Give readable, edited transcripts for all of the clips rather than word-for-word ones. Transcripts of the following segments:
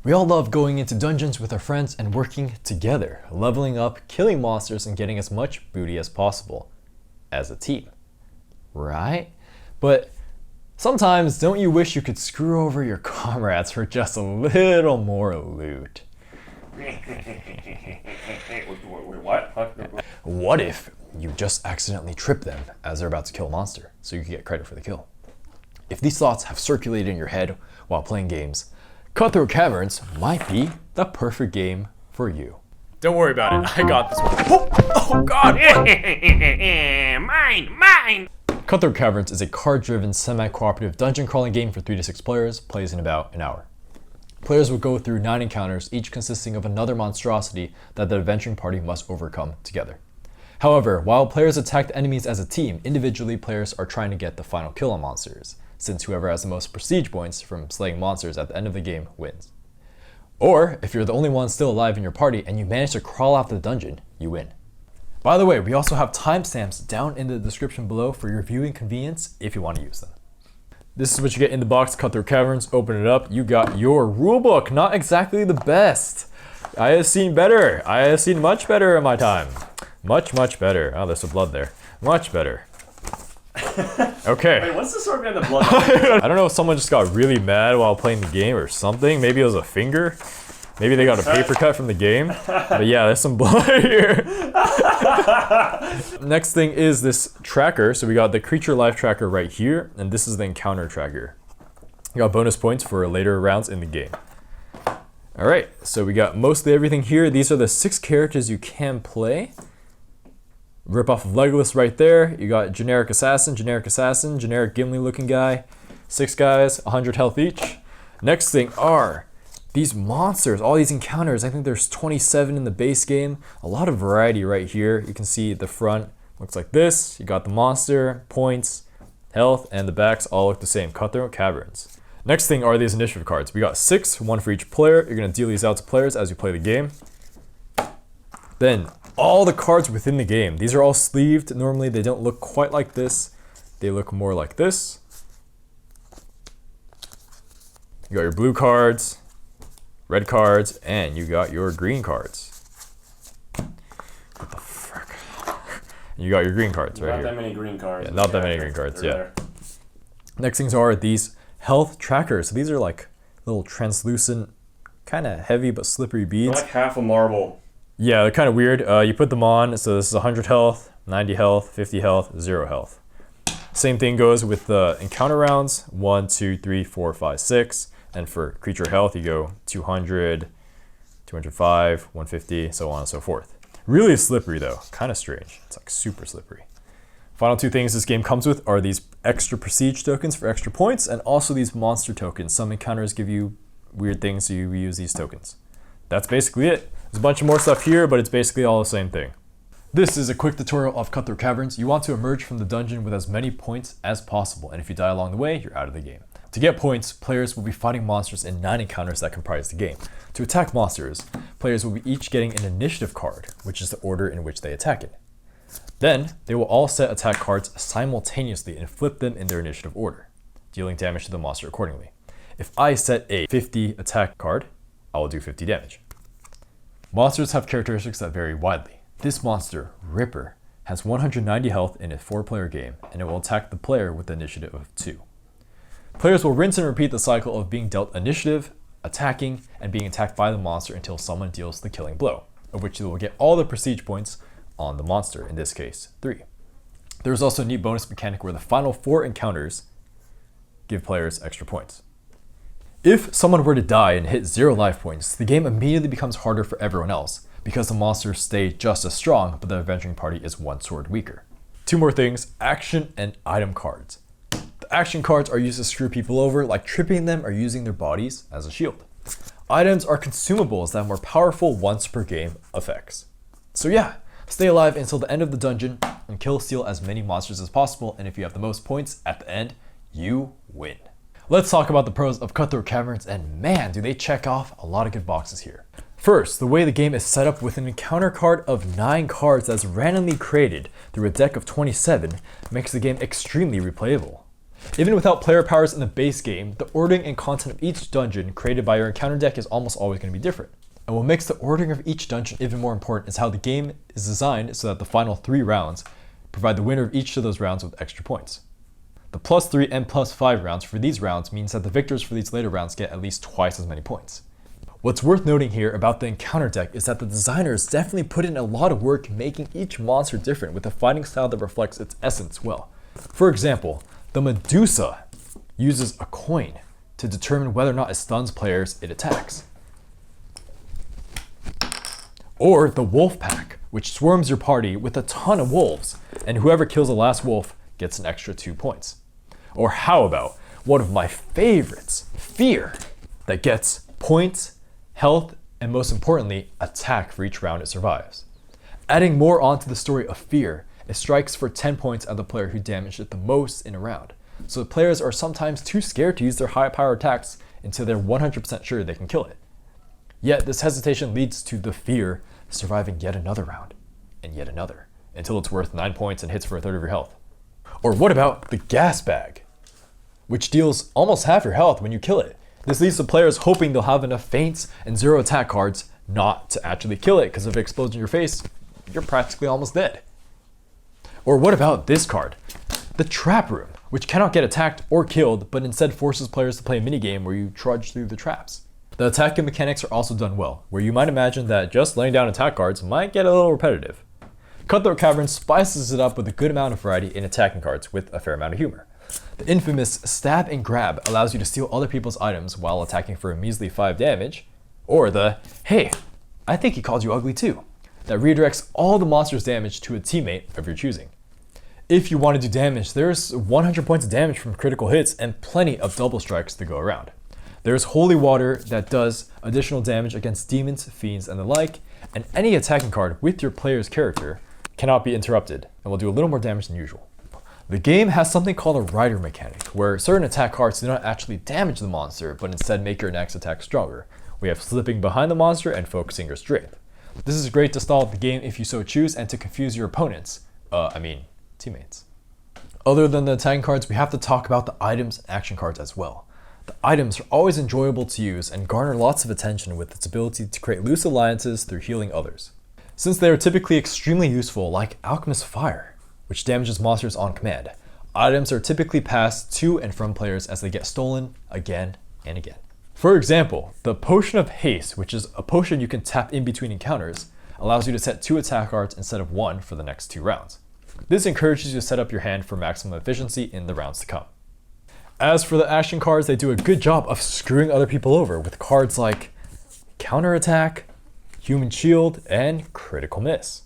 We all love going into dungeons with our friends and working together, leveling up, killing monsters, and getting as much booty as possible as a team, right? But sometimes don't you wish you could screw over your comrades for just a little more loot? What? What if you just accidentally trip them as they're about to kill a monster so you can get credit for the kill? If these thoughts have circulated in your head while playing games, Cutthroat Caverns might be the perfect game for you. Don't worry about it. I got this one. Oh God! Mine! Cutthroat Caverns is a card-driven, semi-cooperative dungeon crawling game for 3 to 6 players, plays in about an hour. Players will go through 9 encounters, each consisting of another monstrosity that the adventuring party must overcome together. However, while players attack the enemies as a team, individually players are trying to get the final kill on monsters, since whoever has the most prestige points from slaying monsters at the end of the game wins. Or, if you're the only one still alive in your party and you manage to crawl out the dungeon, you win. By the way, we also have timestamps down in the description below for your viewing convenience if you want to use them. This is what you get in the box, Cutthroat Caverns. Open it up, you got your rulebook. Not exactly the best. I have seen better. I have seen much better in my time. Much better. Oh, there's some blood there. Much better. Okay. Wait, what's the story behind the blood? I don't know if someone just got really mad while playing the game or something. Maybe it was a finger. Maybe they got a paper cut from the game. But yeah, there's some blood here. Next thing is this tracker. So we got the creature life tracker right here, and this is the encounter tracker. You got bonus points for later rounds in the game. All right, so we got mostly everything here. These are the 6 characters you can play. Rip off of Legolas right there. You got generic assassin, generic Gimli looking guy. 6 guys, 100 health each. Next thing are these monsters, all these encounters. I think there's 27 in the base game. A lot of variety right here. You can see the front looks like this. You got the monster, points, health, and the backs all look the same. Cutthroat Caverns. Next thing are these initiative cards. We got 6, 1 for each player. You're gonna deal these out to players as you play the game. Then all the cards within the game. These are all sleeved. Normally they don't look quite like this. They look more like this. You got your blue cards, red cards, and you got your green cards. What the frick? You got your green cards right here. Not that many green cards. Yeah, not that many green cards, yeah. Next things are these health trackers. So these are like little translucent, kind of heavy but slippery beads. They're like half a marble. Yeah, they're kind of weird. You put them on, so this is 100 health, 90 health, 50 health, 0 health. Same thing goes with the encounter rounds, 1, 2, 3, 4, 5, 6. And for creature health, you go 200, 205, 150, so on and so forth. Really slippery though, kind of strange. It's like super slippery. Final 2 things this game comes with are these extra prestige tokens for extra points, and also these monster tokens. Some encounters give you weird things, so you use these tokens. That's basically it. There's a bunch of more stuff here, but it's basically all the same thing. This is a quick tutorial of Cutthroat Caverns. You want to emerge from the dungeon with as many points as possible, and if you die along the way, you're out of the game. To get points, players will be fighting monsters in 9 encounters that comprise the game. To attack monsters, players will be each getting an initiative card, which is the order in which they attack it. Then, they will all set attack cards simultaneously and flip them in their initiative order, dealing damage to the monster accordingly. If I set a 50 attack card, I will do 50 damage. Monsters have characteristics that vary widely. This monster, Ripper, has 190 health in a 4-player game, and it will attack the player with the initiative of 2. Players will rinse and repeat the cycle of being dealt initiative, attacking, and being attacked by the monster until someone deals the killing blow, of which they will get all the prestige points on the monster, in this case, 3. There's also a neat bonus mechanic where the final 4 encounters give players extra points. If someone were to die and hit 0 life points, the game immediately becomes harder for everyone else, because the monsters stay just as strong, but the adventuring party is 1 sword weaker. 2 more things, action and item cards. The action cards are used to screw people over, like tripping them or using their bodies as a shield. Items are consumables that have more powerful once per game effects. So yeah, stay alive until the end of the dungeon and kill steal as many monsters as possible, and if you have the most points at the end, you win. Let's talk about the pros of Cutthroat Caverns, and man, do they check off a lot of good boxes here. First, the way the game is set up with an encounter card of 9 cards that's randomly created through a deck of 27 makes the game extremely replayable. Even without player powers in the base game, the ordering and content of each dungeon created by your encounter deck is almost always going to be different. And what makes the ordering of each dungeon even more important is how the game is designed so that the final 3 rounds provide the winner of each of those rounds with extra points. The +3 and +5 rounds for these rounds means that the victors for these later rounds get at least twice as many points. What's worth noting here about the encounter deck is that the designers definitely put in a lot of work making each monster different with a fighting style that reflects its essence well. For example, the Medusa uses a coin to determine whether or not it stuns players it attacks. Or the Wolf Pack, which swarms your party with a ton of wolves, and whoever kills the last wolf gets an extra 2 points. Or how about one of my favorites, Fear, that gets points, health, and most importantly, attack for each round it survives. Adding more onto the story of Fear, it strikes for 10 points at the player who damaged it the most in a round. So players are sometimes too scared to use their high power attacks until they're 100% sure they can kill it. Yet this hesitation leads to the Fear surviving yet another round, and yet another, until it's worth 9 points and hits for a third of your health. Or what about the Gas Bag, which deals almost half your health when you kill it. This leads to players hoping they'll have enough feints and 0 attack cards not to actually kill it, because if it explodes in your face, you're practically almost dead. Or what about this card, the Trap Room, which cannot get attacked or killed, but instead forces players to play a minigame where you trudge through the traps. The attacking mechanics are also done well, where you might imagine that just laying down attack cards might get a little repetitive. Cutthroat Caverns spices it up with a good amount of variety in attacking cards with a fair amount of humor. The infamous Stab and Grab allows you to steal other people's items while attacking for a measly 5 damage, or the Hey, I think he called you ugly too, that redirects all the monster's damage to a teammate of your choosing. If you want to do damage, there's 100 points of damage from critical hits and plenty of double strikes to go around. There's Holy Water that does additional damage against demons, fiends, and the like, and any attacking card with your player's character cannot be interrupted and will do a little more damage than usual. The game has something called a rider mechanic, where certain attack cards do not actually damage the monster, but instead make your next attack stronger. We have slipping behind the monster and focusing your strength. This is great to stall out the game if you so choose and to confuse your opponents, teammates. Other than the attacking cards, we have to talk about the items and action cards as well. The items are always enjoyable to use and garner lots of attention with its ability to create loose alliances through healing others. Since they are typically extremely useful, like Alchemist Fire, which damages monsters on command, items are typically passed to and from players as they get stolen again and again. For example, the Potion of Haste, which is a potion you can tap in between encounters, allows you to set 2 attack cards instead of 1 for the next 2 rounds. This encourages you to set up your hand for maximum efficiency in the rounds to come. As for the action cards, they do a good job of screwing other people over with cards like Counterattack, Human Shield, and Critical Miss.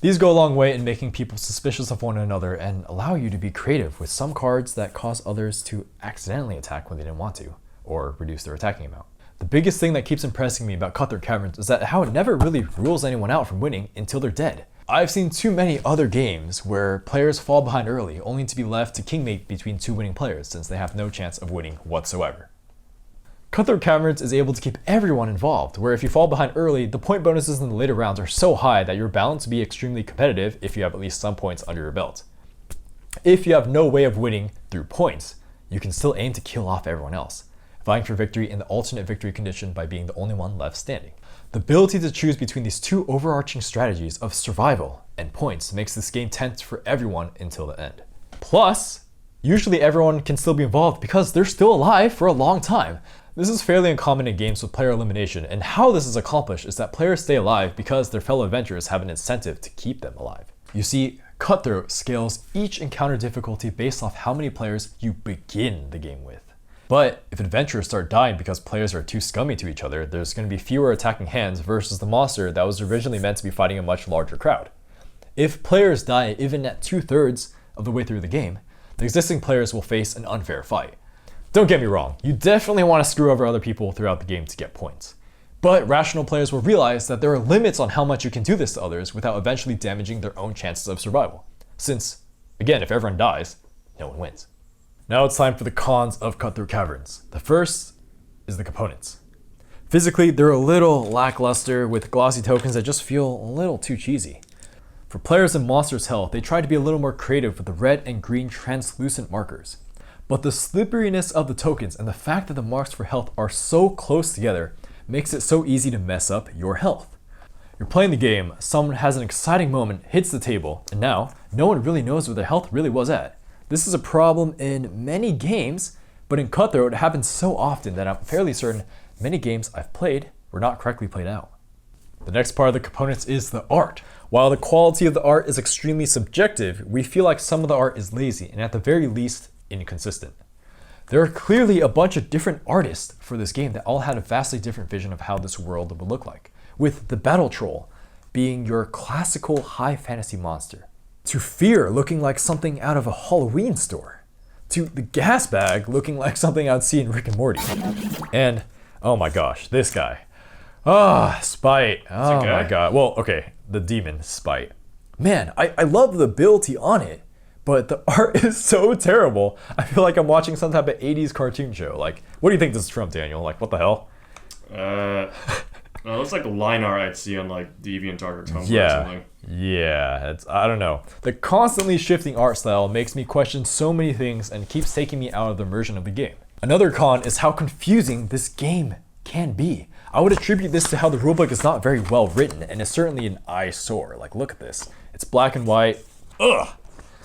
These go a long way in making people suspicious of one another and allow you to be creative with some cards that cause others to accidentally attack when they didn't want to, or reduce their attacking amount. The biggest thing that keeps impressing me about Cutthroat Caverns is that how it never really rules anyone out from winning until they're dead. I've seen too many other games where players fall behind early only to be left to kingmate between 2 winning players since they have no chance of winning whatsoever. Cutthroat Caverns is able to keep everyone involved, where if you fall behind early, the point bonuses in the later rounds are so high that you're bound to be extremely competitive if you have at least some points under your belt. If you have no way of winning through points, you can still aim to kill off everyone else, vying for victory in the alternate victory condition by being the only one left standing. The ability to choose between these 2 overarching strategies of survival and points makes this game tense for everyone until the end. Plus, usually everyone can still be involved because they're still alive for a long time. This is fairly uncommon in games with player elimination, and how this is accomplished is that players stay alive because their fellow adventurers have an incentive to keep them alive. You see, Cutthroat scales each encounter difficulty based off how many players you begin the game with. But if adventurers start dying because players are too scummy to each other, there's going to be fewer attacking hands versus the monster that was originally meant to be fighting a much larger crowd. If players die even at 2/3 of the way through the game, the existing players will face an unfair fight. Don't get me wrong, you definitely want to screw over other people throughout the game to get points. But rational players will realize that there are limits on how much you can do this to others without eventually damaging their own chances of survival. Since, again, if everyone dies, no one wins. Now it's time for the cons of Cutthroat Caverns. The first is the components. Physically, they're a little lackluster with glossy tokens that just feel a little too cheesy. For players in Monsters Health, they try to be a little more creative with the red and green translucent markers. But the slipperiness of the tokens and the fact that the marks for health are so close together makes it so easy to mess up your health. You're playing the game, someone has an exciting moment, hits the table, and now no one really knows where their health really was at. This is a problem in many games, but in Cutthroat it happens so often that I'm fairly certain many games I've played were not correctly played out. The next part of the components is the art. While the quality of the art is extremely subjective, we feel like some of the art is lazy and at the very least inconsistent. There are clearly a bunch of different artists for this game that all had a vastly different vision of how this world would look like, with the battle troll being your classical high fantasy monster, to Fear looking like something out of a Halloween store, to the gas bag looking like something I'd see in Rick and Morty, and oh my gosh, this guy. Spite. Oh my god. Well, okay, the demon Spite. Man, I love the ability on it, but the art is so terrible. I feel like I'm watching some type of 80s cartoon show. Like, what do you think this is from, Daniel? Like, what the hell? It looks like a line art I'd see on like DeviantArt or Tumblr or something. Yeah, I don't know. The constantly shifting art style makes me question so many things and keeps taking me out of the immersion of the game. Another con is how confusing this game can be. I would attribute this to how the rulebook is not very well written and is certainly an eyesore. Like, look at this. It's black and white. Ugh.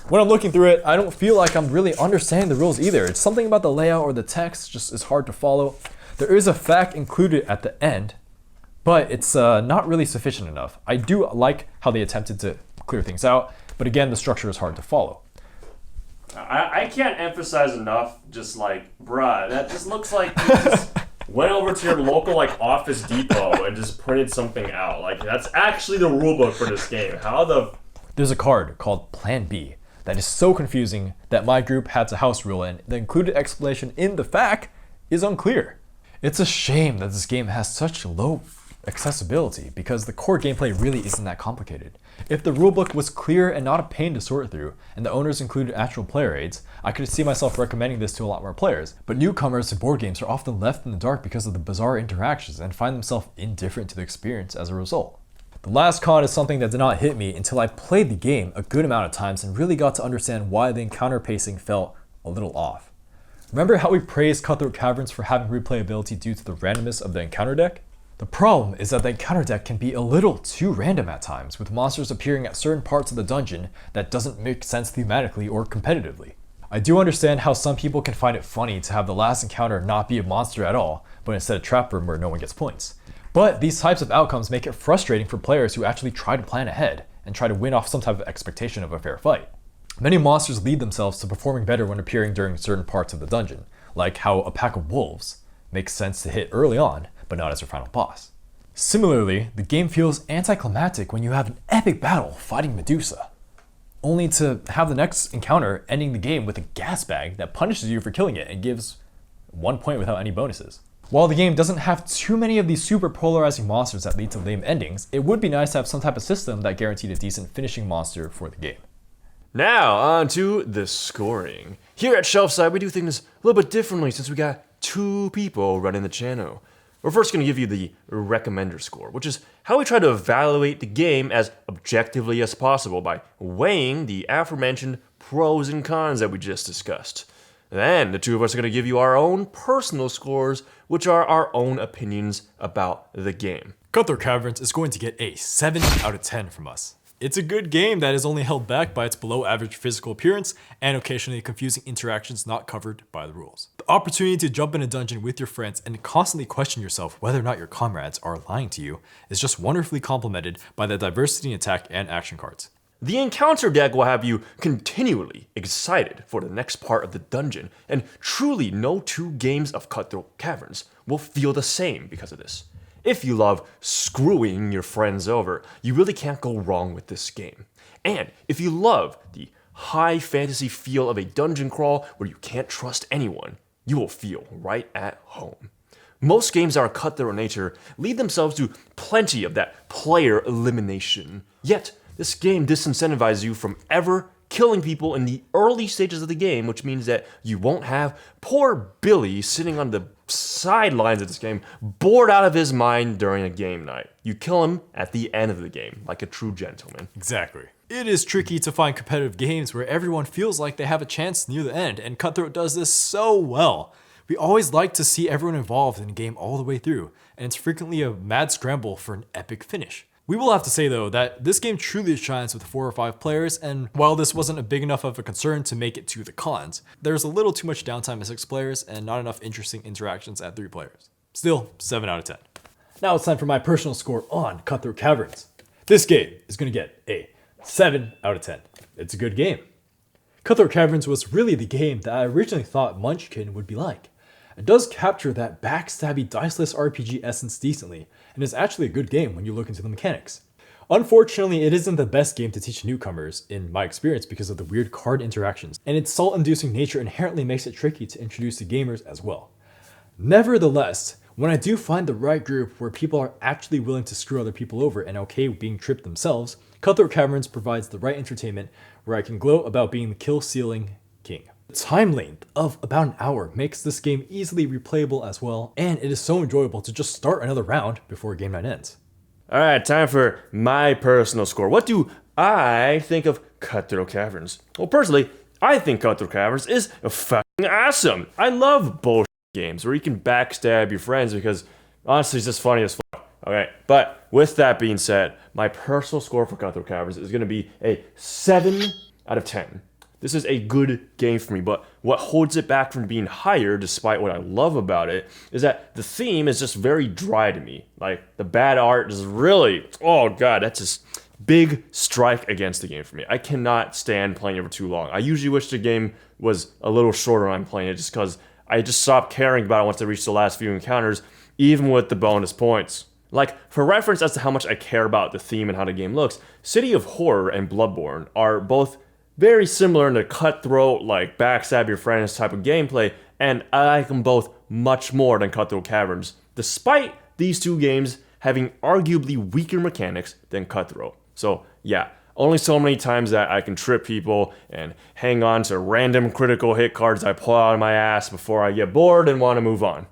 When I'm looking through it, I don't feel like I'm really understanding the rules either. It's something about the layout or the text just is hard to follow. There is a fact included at the end, but it's not really sufficient enough. I do like how they attempted to clear things out, but again, the structure is hard to follow. I can't emphasize enough, just like, bruh, that just looks like you just went over to your local like Office Depot and just printed something out. Like, that's actually the rulebook for this game. There's a card called Plan B that is so confusing that my group had to house rule, and the included explanation in the FAQ is unclear. It's a shame that this game has such low accessibility because the core gameplay really isn't that complicated. If the rulebook was clear and not a pain to sort through, and the owners included actual player aids, I could see myself recommending this to a lot more players. But newcomers to board games are often left in the dark because of the bizarre interactions and find themselves indifferent to the experience as a result. The last con is something that did not hit me until I played the game a good amount of times and really got to understand why the encounter pacing felt a little off. Remember how we praised Cutthroat Caverns for having replayability due to the randomness of the encounter deck? The problem is that the encounter deck can be a little too random at times, with monsters appearing at certain parts of the dungeon that doesn't make sense thematically or competitively. I do understand how some people can find it funny to have the last encounter not be a monster at all, but instead a trap room where no one gets points. But these types of outcomes make it frustrating for players who actually try to plan ahead and try to win off some type of expectation of a fair fight. Many monsters lead themselves to performing better when appearing during certain parts of the dungeon, like how a pack of wolves makes sense to hit early on, but not as your final boss. Similarly, the game feels anticlimactic when you have an epic battle fighting Medusa, only to have the next encounter ending the game with a gas bag that punishes you for killing it and gives 1 point without any bonuses. While the game doesn't have too many of these super polarizing monsters that lead to lame endings, it would be nice to have some type of system that guaranteed a decent finishing monster for the game. Now, on to the scoring. Here at Shelfside, we do things a little bit differently since we got 2 people running the channel. We're first going to give you the recommender score, which is how we try to evaluate the game as objectively as possible by weighing the aforementioned pros and cons that we just discussed. Then the 2 of us are going to give you our own personal scores, which are our own opinions about the game. Cutthroat Caverns is going to get a 7 out of 10 from us. It's a good game that is only held back by its below average physical appearance and occasionally confusing interactions not covered by the rules. The opportunity to jump in a dungeon with your friends and constantly question yourself whether or not your comrades are lying to you is just wonderfully complemented by the diversity in attack and action cards. The encounter deck will have you continually excited for the next part of the dungeon, and truly no 2 games of Cutthroat Caverns will feel the same because of this. If you love screwing your friends over, you really can't go wrong with this game. And if you love the high fantasy feel of a dungeon crawl where you can't trust anyone, you will feel right at home. Most games that are cutthroat in nature lead themselves to plenty of that player elimination. Yet, this game disincentivizes you from ever killing people in the early stages of the game, which means that you won't have poor Billy sitting on the sidelines of this game, bored out of his mind during a game night. You kill him at the end of the game, like a true gentleman. Exactly. It is tricky to find competitive games where everyone feels like they have a chance near the end, and Cutthroat does this so well. We always like to see everyone involved in a game all the way through, and it's frequently a mad scramble for an epic finish. We will have to say though that this game truly shines with 4 or 5 players, and while this wasn't a big enough of a concern to make it to the cons, there's a little too much downtime at 6 players and not enough interesting interactions at 3 players. Still, 7 out of 10. Now it's time for my personal score on Cutthroat Caverns. This game is going to get a 7 out of 10. It's a good game. Cutthroat Caverns was really the game that I originally thought Munchkin would be like. It does capture that backstabby diceless RPG essence decently, and is actually a good game when you look into the mechanics. Unfortunately, it isn't the best game to teach newcomers, in my experience, because of the weird card interactions, and its salt-inducing nature inherently makes it tricky to introduce to gamers as well. Nevertheless, when I do find the right group where people are actually willing to screw other people over and okay with being tripped themselves, Cutthroat Caverns provides the right entertainment where I can gloat about being the kill-stealing king. The time length of about an hour makes this game easily replayable as well, and it is so enjoyable to just start another round before game night ends. Alright, time for my personal score. What do I think of Cutthroat Caverns? Well, personally, I think Cutthroat Caverns is fucking awesome. I love bullshit games where you can backstab your friends because honestly it's just funny as fuck. Okay, but with that being said, my personal score for Cutthroat Caverns is going to be a 7 out of 10. This is a good game for me, but what holds it back from being higher, despite what I love about it, is that the theme is just very dry to me. Like, the bad art is really, oh god, that's just big strike against the game for me. I cannot stand playing it for too long. I usually wish the game was a little shorter when I'm playing it, just because I just stopped caring about it once I reached the last few encounters, even with the bonus points. Like, for reference as to how much I care about the theme and how the game looks, City of Horror and Bloodborne are both very similar in the cutthroat, like backstab your friends type of gameplay, and I like them both much more than Cutthroat Caverns, despite these two games having arguably weaker mechanics than Cutthroat. So yeah, only so many times that I can trip people and hang on to random critical hit cards I pull out of my ass before I get bored and want to move on.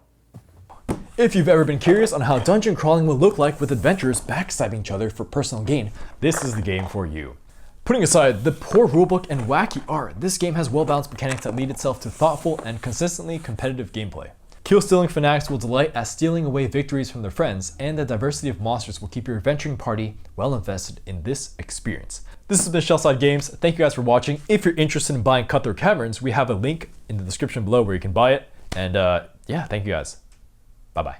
If you've ever been curious on how dungeon crawling will look like with adventurers backstabbing each other for personal gain, this is the game for you. Putting aside the poor rulebook and wacky art, this game has well-balanced mechanics that lead itself to thoughtful and consistently competitive gameplay. Kill-stealing fanatics will delight at stealing away victories from their friends, and the diversity of monsters will keep your adventuring party well invested in this experience. This has been Shelfside Games. Thank you guys for watching. If you're interested in buying Cutthroat Caverns, we have a link in the description below where you can buy it. And yeah, thank you guys. Bye-bye.